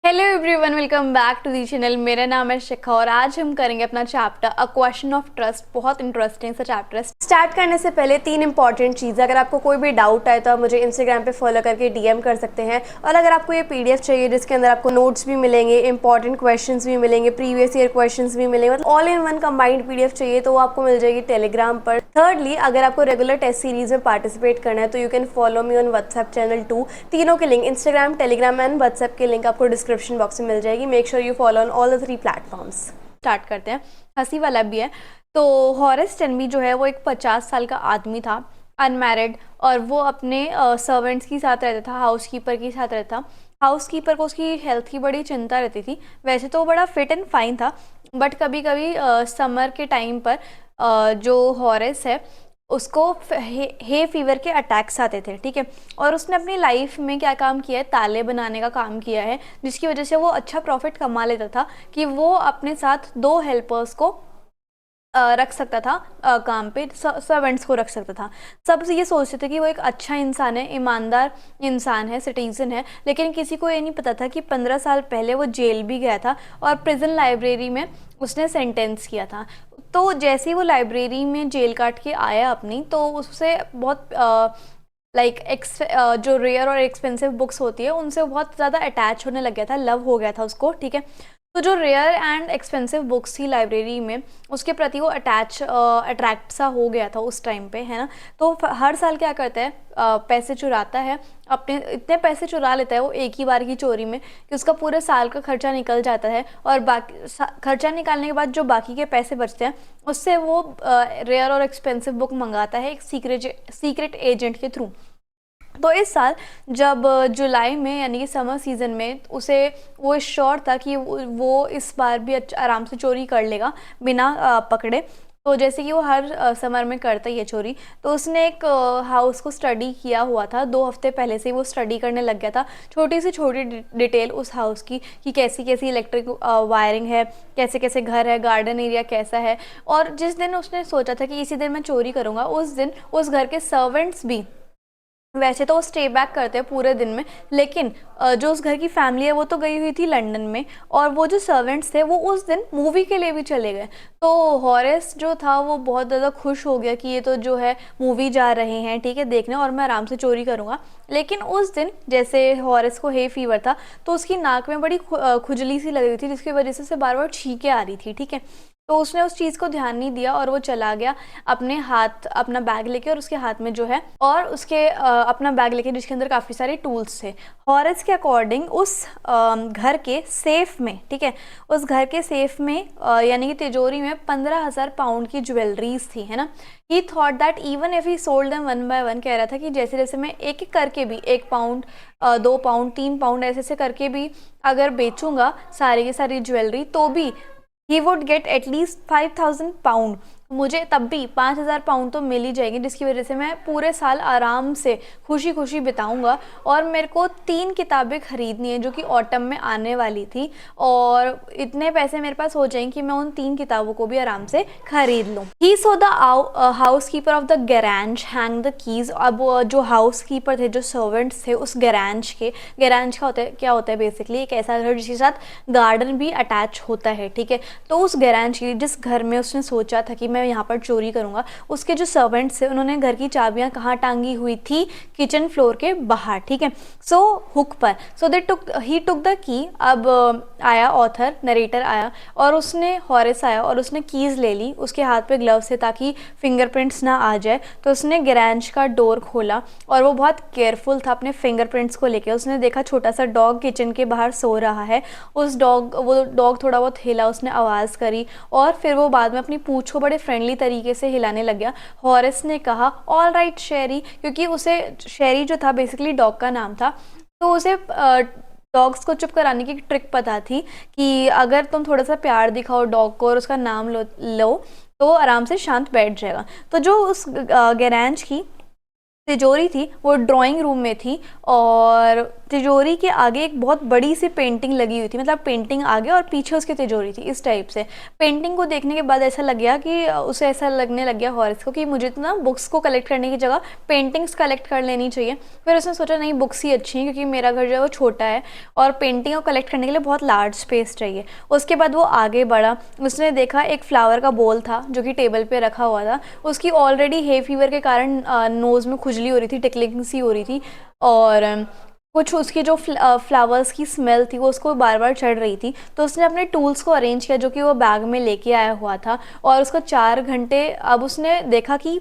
Hello everyone, welcome back to the channel. मेरा नाम है शिखा और आज हम करेंगे अपना chapter a question of trust. बहुत इंटरेस्टिंग सा चैप्टर है। स्टार्ट करने से पहले 3 इंपॉर्टेंट चीज़, अगर आपको कोई भी डाउट आए तो आप मुझे इंस्टाग्राम पे फॉलो करके डीएम कर सकते हैं। और अगर आपको ये पीडीएफ चाहिए जिसके अंदर आपको नोट्स भी मिलेंगे, इंपॉर्टेंट क्वेश्चन भी मिलेंगे, प्रीवियस ईयर क्वेश्चन भी मिलेंगे, मतलब all in one combined PDF चाहिए तो वो आपको मिल जाएगी टेलीग्राम पर। थर्डली, अगर आपको रेगुलर टेस्ट सीरीज में पार्टिसिपेट करना है तो you can follow me on WhatsApp channel 2। तीनों के link, Instagram, Telegram and WhatsApp के लिंक आपको डिस्क्रिप्शन बॉक्स में मिल जाएगी। Make sure you follow on all the 3 platforms. Start करते हैं, हंसी वाला भी है। तो हॉरेस टेनबी जो है वो एक 50 साल का आदमी था, अनमैरिड, और वो अपने सर्वेंट्स के साथ रहता था, हाउसकीपर के साथ रहता। हाउसकीपर को उसकी हेल्थ की बड़ी चिंता रहती थी। वैसे तो वो बड़ा फिट एंड फाइन था, बट कभी कभी समर के टाइम पर जो हॉरेस है उसको हे फीवर के अटैक्स आते थे, ठीक है। और उसने अपनी लाइफ में क्या काम किया है, ताले बनाने का काम किया है, जिसकी वजह से वो अच्छा प्रॉफिट कमा लेता था कि वो अपने साथ 2 हेल्पर्स को रख सकता था, काम पे सर्वेंट्स को रख सकता था। सब ये सोचते थे कि वो एक अच्छा इंसान है, ईमानदार इंसान है, सिटीजन है, लेकिन किसी को ये नहीं पता था कि 15 साल पहले वो जेल भी गया था और प्रिजन लाइब्रेरी में उसने सेंटेंस किया था। तो जैसे ही वो लाइब्रेरी में जेल काट के आया अपनी, तो उससे बहुत जो रेयर और एक्सपेंसिव बुक्स होती है उनसे वो बहुत ज़्यादा अटैच होने लग गया था, लव हो गया था उसको, ठीक है। तो जो रेयर एंड एक्सपेंसिव बुक्स थी लाइब्रेरी में, उसके प्रति वो अट्रैक्ट सा हो गया था उस टाइम पे, है ना। तो हर साल क्या करता है, पैसे चुराता है, अपने इतने पैसे चुरा लेता है वो एक ही बार की चोरी में कि उसका पूरे साल का खर्चा निकल जाता है। और बाकी खर्चा निकालने के बाद जो बाकी के पैसे बचते हैं उससे वो रेयर और एक्सपेंसिव बुक मंगाता है एक सीक्रेट एजेंट के थ्रू। तो इस साल जब जुलाई में यानी कि समर सीज़न में उसे वो श्योर था कि वो इस बार भी आराम से चोरी कर लेगा बिना पकड़े। तो जैसे कि वो हर समर में करता ही है चोरी, तो उसने एक हाउस को स्टडी किया हुआ था। 2 हफ्ते पहले से वो स्टडी करने लग गया था, छोटी से छोटी डिटेल उस हाउस की, कि कैसी कैसी इलेक्ट्रिक वायरिंग है, कैसे कैसे घर है, गार्डन एरिया कैसा है। और जिस दिन उसने सोचा था कि इसी दिन मैं चोरी करूँगा, उस दिन उस घर के सर्वेंट्स भी, वैसे तो वो स्टे बैक करते हैं पूरे दिन में, लेकिन जो उस घर की फैमिली है वो तो गई हुई थी लंदन में, और वो जो सर्वेंट्स थे वो उस दिन मूवी के लिए भी चले गए। तो हॉरेस जो था वो बहुत ज़्यादा खुश हो गया कि ये तो जो है मूवी जा रहे हैं, ठीक है, देखने, और मैं आराम से चोरी करूँगा। लेकिन उस दिन जैसे हॉरेस को हे फीवर था, तो उसकी नाक में बड़ी खुजली सी लग रही थी, जिसकी वजह से बार बार छींकें आ रही थी, ठीक है। तो उसने उस चीज़ को ध्यान नहीं दिया और वो चला गया अपना बैग लेके, और उसके हाथ में जो है, और उसके अपना बैग लेके जिसके अंदर काफ़ी सारे टूल्स थे। हॉरेस के अकॉर्डिंग उस घर के सेफ में, ठीक है, उस घर के सेफ में यानी कि तिजोरी में 15,000 पाउंड की ज्वेलरीज थी, है ना। ही thought that even if he sold them one by one, कह रहा था कि जैसे जैसे मैं एक एक करके भी 1 पाउंड, 2 पाउंड, 3 पाउंड ऐसे ऐसे करके भी अगर बेचूंगा सारी की सारी ज्वेलरी, तो भी he would get at least 5,000 pound, मुझे तब भी 5,000 पाउंड तो मिल ही जाएगी, जिसकी वजह से मैं पूरे साल आराम से खुशी खुशी बिताऊंगा। और मेरे को 3 किताबें खरीदनी है जो कि ऑटम में आने वाली थी, और इतने पैसे मेरे पास हो जाएंगे कि मैं उन 3 किताबों को भी आराम से खरीद लूँ। He saw the housekeeper of the garage hang the keys. अब जो हाउस कीपर थे, जो सर्वेंट्स थे उस गैराज के, गैराज का क्या होता है बेसिकली, एक ऐसा घर जिसके साथ गार्डन भी अटैच होता है, ठीक है। तो उस गैराज की, जिस घर में उसने सोचा था कि मैं यहाँ पर चोरी करूँगा, उसके जो सर्वेंट्स थे उन्होंने घर की चाबियाँ कहाँ टांगी हुई थी, किचन फ्लोर के बाहर, ठीक है, सो हुक पर। सो ही टुक द की। अब आया ऑथर, नरेटर आया, और उसने, हॉरेस आया और उसने कीज़ ले ली, उसके हाथ पे ग्लव्स थे ताकि फिंगरप्रिंट्स ना आ जाए। तो उसने गैराज का डोर खोला और वो बहुत केयरफुल था अपने फिंगरप्रिंट्स को लेकर। उसने देखा छोटा सा डॉग किचन के बाहर सो रहा है, वो डॉग थोड़ा बहुत हिला, उसने आवाज़ करी, और फिर वो बाद में अपनी पूंछ को बड़े फ्रेंडली तरीके से हिलाने लग गया। हॉरेस ने कहा ऑल राइट शेरी, क्योंकि उसे शेरी जो था बेसिकली डॉग का नाम था, तो उसे डॉग्स को चुप कराने की ट्रिक पता थी कि अगर तुम थोड़ा सा प्यार दिखाओ डॉग को और उसका नाम लो तो आराम से शांत बैठ जाएगा। तो जो उस गैराज की तिजोरी थी वो ड्राइंग रूम में थी, और तिजोरी के आगे एक बहुत बड़ी सी पेंटिंग लगी हुई थी, मतलब पेंटिंग आगे और पीछे उसकी तिजोरी थी, इस टाइप से। पेंटिंग को देखने के बाद ऐसा लग गया कि उसे ऐसा लगने लग गया हॉरिस को कि मुझे तो ना बुक्स को कलेक्ट करने की जगह पेंटिंग्स कलेक्ट कर लेनी चाहिए। फिर उसने सोचा नहीं, बुक्स ही अच्छी हैं, क्योंकि मेरा घर जो है वो छोटा है और पेंटिंग को कलेक्ट करने के लिए बहुत लार्ज स्पेस चाहिए। उसके बाद वो आगे बढ़ा, उसने देखा एक फ्लावर का बोल था जो कि टेबल पे रखा हुआ था। उसकी ऑलरेडी हे फीवर के कारण नोज़ में खुजली हो रही थी, टिकलिंग सी हो रही थी, और कुछ उसकी जो फ्लावर्स की स्मेल थी वो उसको बार बार चढ़ रही थी। तो उसने अपने टूल्स को अरेंज किया जो कि वो बैग में लेके आया हुआ था, और उसको 4 घंटे, अब उसने देखा कि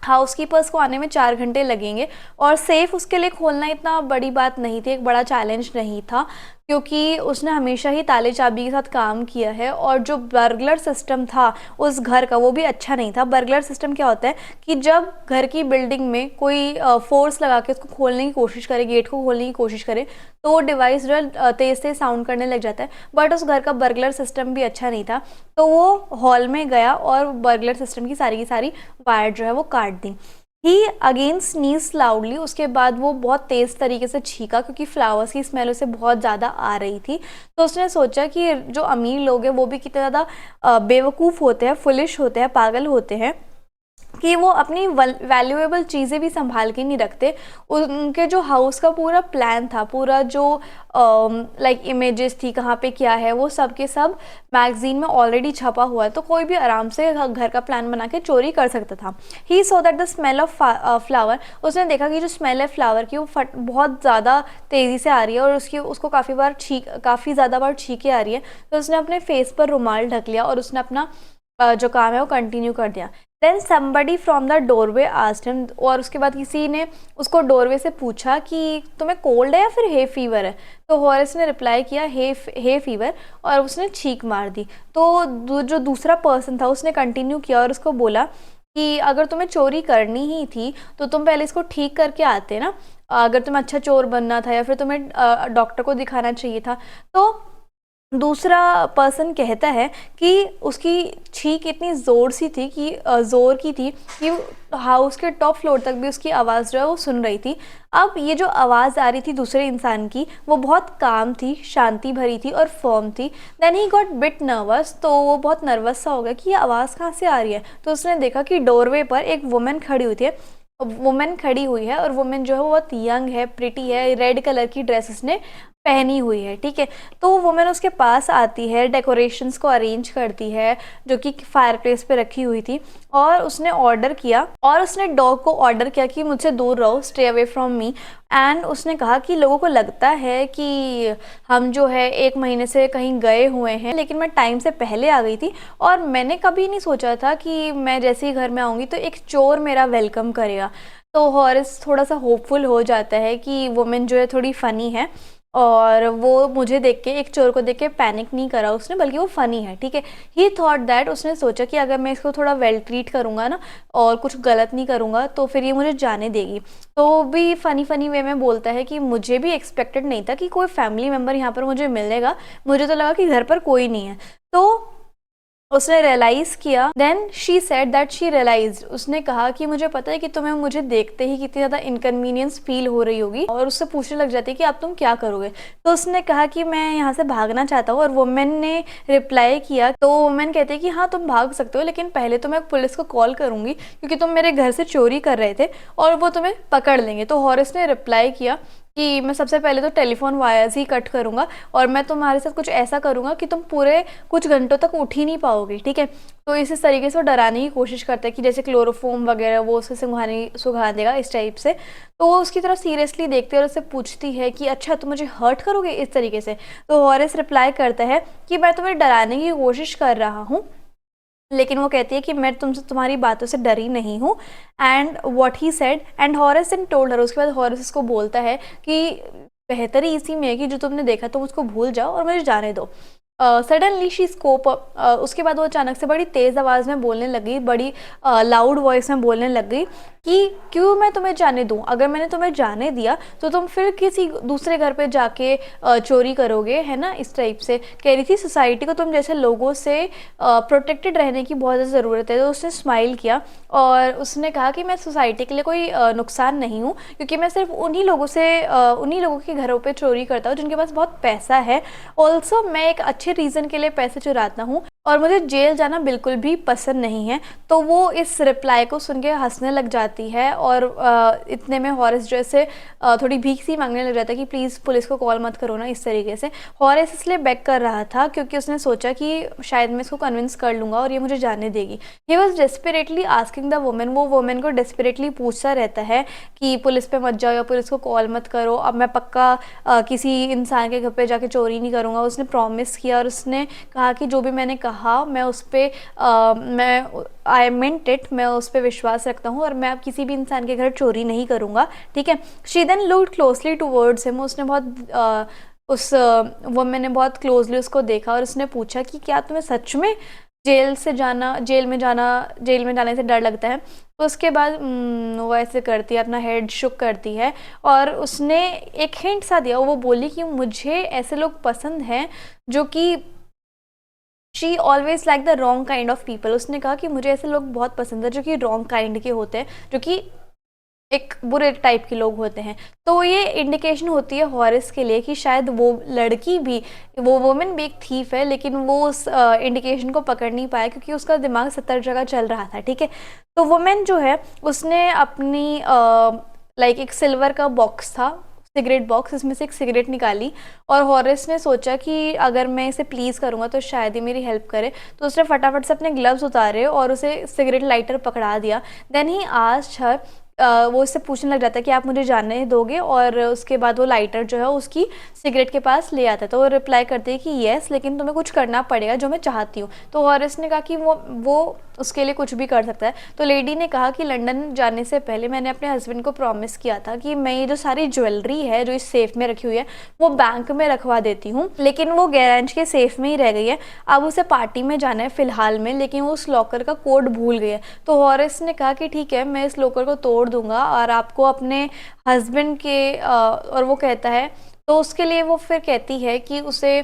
हाउसकीपर्स को आने में 4 घंटे लगेंगे, और सेफ़ उसके लिए खोलना इतना बड़ी बात नहीं थी, एक बड़ा चैलेंज नहीं था, क्योंकि उसने हमेशा ही ताले चाबी के साथ काम किया है। और जो बर्गलर सिस्टम था उस घर का वो भी अच्छा नहीं था। बर्गलर सिस्टम क्या होता है कि जब घर की बिल्डिंग में कोई फोर्स लगा के उसको खोलने की कोशिश करे, गेट को खोलने की कोशिश करे, तो वो डिवाइस जो है तेज़ तेज़ साउंड करने लग जाता है। बट उस घर का बर्गलर सिस्टम भी अच्छा नहीं था, तो वो हॉल में गया और बर्गलर सिस्टम की सारी वायर जो है वो काट दी। ही अगेन स्नीज लाउडली, उसके बाद वो बहुत तेज़ तरीके से छींका, क्योंकि फ्लावर्स की स्मेल उसे बहुत ज़्यादा आ रही थी। तो उसने सोचा कि जो अमीर लोग हैं वो भी कितने ज़्यादा बेवकूफ़ होते हैं, फुलिश होते हैं, पागल होते हैं, कि वो अपनी वैल्यूएबल चीज़ें भी संभाल के नहीं रखते। उनके जो हाउस का पूरा प्लान था, पूरा जो लाइक इमेजेस थी कहाँ पे क्या है, वो सब के सब मैगजीन में ऑलरेडी छपा हुआ है, तो कोई भी आराम से घर का प्लान बना के चोरी कर सकता था। He saw that the smell of flower, उसने देखा कि जो स्मेल है फ्लावर की वो बहुत ज़्यादा तेज़ी से आ रही है, और उसको काफ़ी ज़्यादा बार छींके आ रही है। तो उसने अपने फेस पर रुमाल ढक लिया और उसने अपना जो काम है वो कंटिन्यू कर दिया। Then somebody from the doorway asked him, और उसके बाद किसी ने उसको डोरवे से पूछा कि तुम्हें कोल्ड है या फिर हे फीवर है। तो हॉरिस ने रिप्लाई किया हे फीवर, और उसने छींक मार दी। तो जो दूसरा पर्सन था उसने कंटिन्यू किया और उसको बोला कि अगर तुम्हें चोरी करनी ही थी तो तुम पहले इसको ठीक करके आते ना, अगर तुम्हें अच्छा चोर बनना था या फिर तुम्हें डॉक्टर को दिखाना चाहिए था। तो दूसरा पर्सन कहता है कि उसकी छींक इतनी ज़ोर की थी कि हाउस के टॉप फ्लोर तक भी उसकी आवाज़ जो है वो सुन रही थी। अब ये जो आवाज़ आ रही थी दूसरे इंसान की, वो बहुत काम थी, शांति भरी थी और फर्म थी। Then he got bit nervous, तो वो बहुत नर्वस सा हो गया कि ये आवाज़ कहाँ से आ रही है। तो उसने देखा कि डोरवे पर एक वुमेन खड़ी हुई है, और वुमेन जो है वो बहुत यंग है, प्रिटी है, रेड कलर की ड्रेस उसने पहनी हुई है, ठीक है। तो वो वुमेन उसके पास आती है, डेकोरेशंस को अरेंज करती है जो कि फायर प्लेस पे रखी हुई थी, और उसने डॉग को ऑर्डर किया कि मुझसे दूर रहो, stay away from me. And उसने कहा कि लोगों को लगता है कि हम जो है 1 महीने से कहीं गए हुए हैं, लेकिन मैं टाइम से पहले आ गई थी, और मैंने कभी नहीं सोचा था कि मैं जैसे ही घर में आऊँगी तो एक चोर मेरा वेलकम करेगा। तो हॉरिस थोड़ा सा होपफुल हो जाता है कि वुमेन जो है थोड़ी फ़नी है, और वो मुझे देख के, एक चोर को देख के पैनिक नहीं करा उसने, बल्कि वो फ़नी है, ठीक है। ही थॉट दैट, उसने सोचा कि अगर मैं इसको थोड़ा वेल ट्रीट करूँगा ना और कुछ गलत नहीं करूँगा तो फिर ये मुझे जाने देगी। तो वो भी फ़नी वे में बोलता है कि मुझे भी एक्सपेक्टेड नहीं था कि कोई फैमिली मेम्बर यहाँ पर मुझे मिलेगा, मुझे तो लगा कि घर पर कोई नहीं है। तो उसने रियलाइज़ किया, then she said that she realised, उसने कहा कि मुझे पता है कि तुम्हें मुझे देखते ही कितनी ज़्यादा इनकन्वीनियंस फील हो रही होगी, और उससे पूछने लग जाती है कि अब तुम क्या करोगे। तो उसने कहा कि मैं यहाँ से भागना चाहता हूँ, और वुमेन ने रिप्लाई किया, तो वुमेन कहती है कि हाँ तुम भाग सकते हो, लेकिन पहले तो मैं पुलिस को कॉल करूँगी क्योंकि तुम मेरे घर से चोरी कर रहे थे और वो तुम्हें पकड़ लेंगे। तो हॉरिस ने रिप्लाई किया कि मैं सबसे पहले तो टेलीफोन वायर्स ही कट करूँगा, और मैं तुम्हारे साथ कुछ ऐसा करूँगा कि तुम पूरे कुछ घंटों तक उठ ही नहीं पाओगे, ठीक है। तो इस तरीके से वो डराने की कोशिश करता है कि जैसे क्लोरोफॉर्म वगैरह वो उसे सुंघा देगा, इस टाइप से। तो वो उसकी तरफ सीरियसली देखते और उससे पूछती है कि अच्छा तुम मुझे हर्ट करोगे इस तरीके से। तो हॉरिस रिप्लाई करता है कि मैं तुम्हें डराने की कोशिश कर रहा हूँ, लेकिन वो कहती है कि मैं तुम्हारी बातों से डरी नहीं हूँ। And what he said, and हॉरिस and told her, उसके बाद हॉरिस उसको बोलता है कि बेहतरी इसी में है कि जो तुमने देखा तुम उसको भूल जाओ और मुझे जाने दो। सडनली शी स्कोप, उसके बाद वो अचानक से बड़ी तेज़ आवाज़ में बोलने लगी, बड़ी लाउड वॉइस में बोलने लग गई कि क्यों मैं तुम्हें जाने दूं, अगर मैंने तुम्हें जाने दिया तो तुम फिर किसी दूसरे घर पे जाके चोरी करोगे, है ना। इस टाइप से कह रही थी। सोसाइटी को तुम जैसे लोगों से प्रोटेक्टेड रहने की बहुत ज़्यादा ज़रूरत है। तो उसने स्माइल किया और उसने कहा कि मैं सोसाइटी के लिए कोई नुकसान नहीं हूँ, क्योंकि मैं सिर्फ उन्हीं लोगों के घरों पे चोरी करता हूँ जिनके पास बहुत पैसा है। ऑल्सो मैं एक अच्छे रीज़न के लिए पैसे चुराता हूँ और मुझे जेल जाना बिल्कुल भी पसंद नहीं है। तो वो इस रिप्लाई को सुन के हंसने लग जाती है और इतने में हॉरिस जो है थोड़ी भीख सी मांगने लग जाता है कि प्लीज़ पुलिस को कॉल मत करो ना, इस तरीके से। हॉरिस इसलिए बैक कर रहा था क्योंकि उसने सोचा कि शायद मैं इसको कन्विंस कर लूँगा और ये मुझे जाने देगी। He was desperately asking the women, वो वुमेन को डेस्परेटली पूछता रहता है कि पुलिस पे मत जाओ या पुलिस को कॉल मत करो, अब मैं पक्का किसी इंसान के घर पे जाके चोरी नहीं करूँगा। उसने प्रॉमिस किया और उसने कहा कि जो भी मैंने कहा मैं उस पर मैं आई मेंट इट, मैं उस पर विश्वास रखता हूँ और मैं अब किसी भी इंसान के घर चोरी नहीं करूँगा, ठीक है। She then looked closely towards him, उसने बहुत उस वुमन ने बहुत क्लोजली उसको देखा और उसने पूछा कि क्या तुम्हें सच में जेल में जाने से डर लगता है। तो उसके बाद वो ऐसे करती है, अपना हेड शुक करती है और उसने एक हिंट सा दिया। वो बोली कि मुझे ऐसे लोग पसंद हैं जो कि she always like the wrong kind of people. उसने कहा कि मुझे ऐसे लोग बहुत पसंद है जो कि रॉन्ग काइंड के होते हैं, जो कि एक बुरे टाइप के लोग होते हैं। तो ये इंडिकेशन होती है हॉरिस के लिए कि शायद वो लड़की भी, वो वुमेन भी एक थीफ है, लेकिन वो उस इंडिकेशन को पकड़ नहीं पाया क्योंकि उसका दिमाग 70 जगह चल रहा था, ठीक है। तो वुमेन जो है उसने अपनी लाइक एक सिल्वर का बॉक्स था, सिगरेट बॉक्स, इसमें से एक सिगरेट निकाली और हॉरिस ने सोचा कि अगर मैं इसे प्लीज़ करूँगा तो शायद ही मेरी हेल्प करे। तो उसने फटाफट से अपने ग्लव्स उतारे और उसे सिगरेट लाइटर पकड़ा दिया। देन ही आस्क्ड हर, वो उससे पूछने लग जाता है कि आप मुझे जाने दोगे, और उसके बाद वो लाइटर जो है उसकी सिगरेट के पास ले आता है। तो वो रिप्लाई करती है कि येस, लेकिन तुम्हें कुछ करना पड़ेगा जो मैं चाहती हूँ। तो हॉरिस ने कहा कि वो उसके लिए कुछ भी कर सकता है। तो लेडी ने कहा कि लंदन जाने से पहले मैंने अपने हस्बैंड को प्रॉमिस किया था कि मैं ये जो सारी ज्वेलरी है जो इस सेफ में रखी हुई है वो बैंक में रखवा देती हूँ, लेकिन वो गैरेज के सेफ में ही रह गई है। अब उसे पार्टी में जाना है फ़िलहाल में, लेकिन वो उस लॉकर का कोड भूल गई है। तो हॉरिस ने कहा कि ठीक है, मैं इस लॉकर को तोड़ दूंगा और आपको अपने हस्बैंड के और वो कहता है, तो उसके लिए वो फिर कहती है कि उसे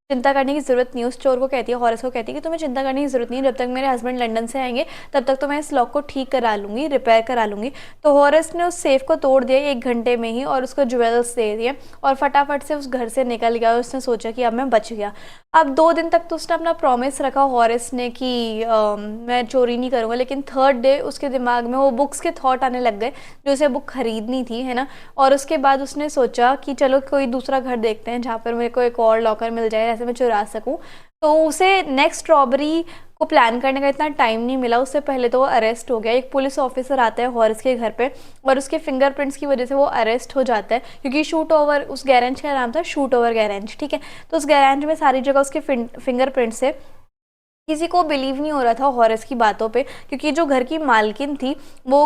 चिंता करने की ज़रूरत नहीं है। उस चोर को कहती है, हॉरिस को कहती है कि तुम्हें चिंता करने की ज़रूरत नहीं है, जब तक मेरे हस्बैंड लंदन से आएंगे तब तक तो मैं इस लॉक को ठीक करा लूँगी, रिपेयर करा लूँगी। तो हॉरिस ने उस सेफ को तोड़ दिया 1 घंटे में ही और उसको ज्वेल्स दे दिए और फटाफट से उस घर से निकल गया। और उसने सोचा कि अब मैं बच गया। अब 2 दिन तक तो उसने अपना प्रॉमिस रखा हॉरिस ने कि मैं चोरी नहीं करूँगा, लेकिन 3rd डे उसके दिमाग में वो बुक्स के थॉट आने लग गए जो उसे बुक खरीदनी थी, है ना। और उसके बाद उसने सोचा कि चलो कोई दूसरा घर देखते हैं जहाँ पर मेरे को एक और लॉकर मिल जाए, ऐसे मैं चुरा सकूँ। तो उसे नेक्स्ट रॉबरी को प्लान करने का इतना टाइम नहीं मिला। उससे पहले तो वो अरेस्ट हो गया। एक पुलिस ऑफिसर आता है हॉरिस के घर पे और उसके फिंगरप्रिंट्स की वजह से वो अरेस्ट हो जाता है, क्योंकि शूट ओवर, उस गैरेज का नाम था शूट ओवर गैरेज, ठीक है। तो उस गैरेज में सारी जगह उसके फिंगरप्रिंट्स है। किसी को बिलीव नहीं हो रहा था हॉरिस की बातों पे, क्योंकि जो घर की मालकिन थी वो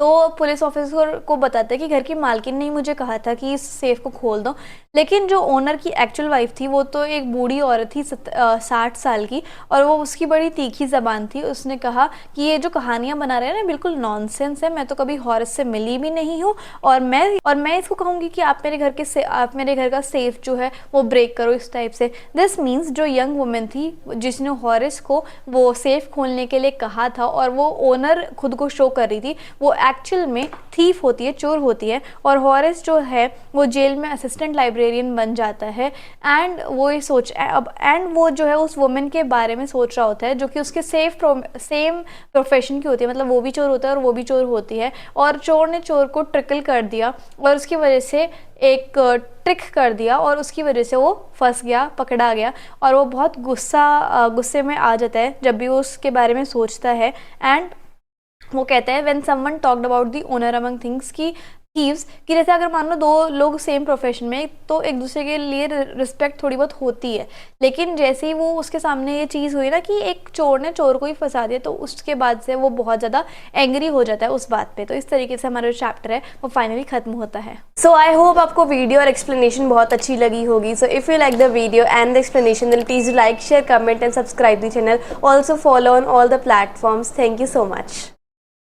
तो पुलिस ऑफिसर को बताता है कि घर की मालकिन ने मुझे कहा था कि इस सेफ को खोल दो, लेकिन जो ओनर की एक्चुअल वाइफ थी वो तो एक बूढ़ी औरत थी 60 साल की, और वो उसकी बड़ी तीखी ज़बान थी। उसने कहा कि ये जो कहानियाँ बना रहे हैं ना बिल्कुल नॉनसेंस है, मैं तो कभी हॉरिस से मिली भी नहीं हूँ और मैं इसको कहूँगी कि आप मेरे घर का सेफ जो है वो ब्रेक करो, इस टाइप से। दिस मीन्स जो यंग वुमेन थी जिसने हॉरिस को वो सेफ खोलने के लिए कहा था और वो ओनर खुद को शो कर रही थी, वो एक्चुअल में थीफ होती है, चोर होती है। और हॉरिस जो है वो जेल में असिस्टेंट लाइब्रेरियन बन जाता है एंड वो जो है उस वुमेन के बारे में सोच रहा होता है जो कि उसके सेम प्रोफेशन की होती है, मतलब वो भी चोर होता है और वो भी चोर होती है। और चोर ने चोर को ट्रिकल कर दिया और उसकी वजह से एक ट्रिक कर दिया और उसकी वजह से वो फंस गया, पकड़ा गया। और वो बहुत गुस्से में आ जाता है जब भी वो उसके बारे में सोचता है। एंड वो कहता है when someone talked about the owner among things, कि थीव्स कि जैसे अगर मान लो दो लोग सेम प्रोफेशन में, तो एक दूसरे के लिए रिस्पेक्ट थोड़ी बहुत होती है, लेकिन जैसे ही वो उसके सामने ये चीज़ हुई ना कि एक चोर ने चोर को ही फंसा दिया, तो उसके बाद से वो बहुत ज़्यादा एंग्री हो जाता है उस बात पे। तो इस तरीके से हमारा जो चैप्टर है वो फाइनली खत्म होता है। सो आई होप आपको वीडियो और एक्सप्लेनेशन बहुत अच्छी लगी होगी। So if you like the video and the explanation then please like, share, comment and subscribe the channel. Also follow on all the platforms. Thank you so much.